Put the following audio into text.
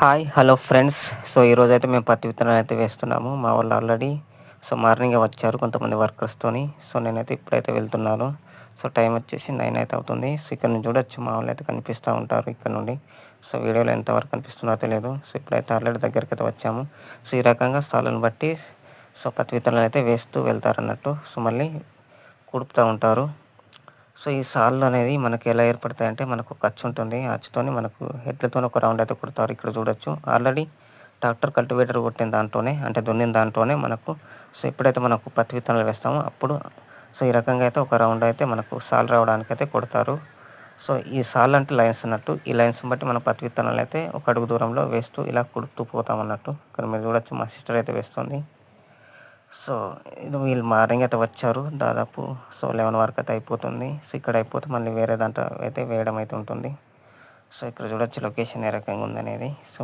Hi hello friends. So ఈరోజైతే మేము పత్తి విత్తనాలు అయితే వేస్తున్నాము. మా వాళ్ళు ఆల్రెడీ మార్నింగే వచ్చారు కొంతమంది వర్కర్స్తోని. సో నేనైతే ఇప్పుడైతే వెళ్తున్నాను. సో టైం వచ్చేసి 9 అయితే అవుతుంది. సో ఇక్కడ నుంచి చూడొచ్చు మా వాళ్ళు అయితే కనిపిస్తూ ఉంటారు ఇక్కడ నుండి. సో వీడియోలో ఎంతవరకు కనిపిస్తుందో తెలియదు. సో ఇప్పుడైతే ఆల్రెడీ దగ్గరికి అయితే వచ్చాము. సో ఈ రకంగా స్థలాన్ని బట్టి పత్తి విత్తనాలు అయితే వేస్తూ వెళ్తారన్నట్టు. సో మళ్ళీ కుడుపుతూ ఉంటారు. సో ఈ సాళ్ళు అనేది మనకి ఎలా ఏర్పడతాయంటే మనకు ఒక అచ్చు ఉంటుంది. ఆ అచ్చుతోని మనకు హెడ్లతోని ఒక రౌండ్ అయితే కుడతారు. ఇక్కడ చూడొచ్చు ఆల్రెడీ ట్రాక్టర్ కల్టివేటర్ కొట్టిన దాంట్లోనే అంటే దున్నిన దాంట్లోనే మనకు ఎప్పుడైతే మనకు పత్తి విత్తనాలు వేస్తామో అప్పుడు ఈ రకంగా అయితే ఒక రౌండ్ అయితే మనకు సాలు రావడానికి అయితే కొడతారు. సో ఈ సాళ్ళు అంటే లైన్స్ అన్నట్టు. ఈ లైన్స్‌ని బట్టి మన పత్తి విత్తనాలు అయితే ఒక అడుగు దూరంలో వేస్తూ ఇలా కుడుతూ పోతామన్నట్టు. ఇక్కడ మీరు చూడొచ్చు మా సిస్టర్ అయితే వేస్తుంది. సో ఇది వీళ్ళు మార్నింగ్ అయితే వచ్చారు. దాదాపు 11 వరకు అయితే అయిపోతుంది. సో ఇక్కడ అయిపోతే మళ్ళీ వేరే దాంట్లో అయితే వేయడం అయితే ఉంటుంది. సో ఇక్కడ చూడొచ్చు లొకేషన్ ఏ రకంగా ఉందనేది. సో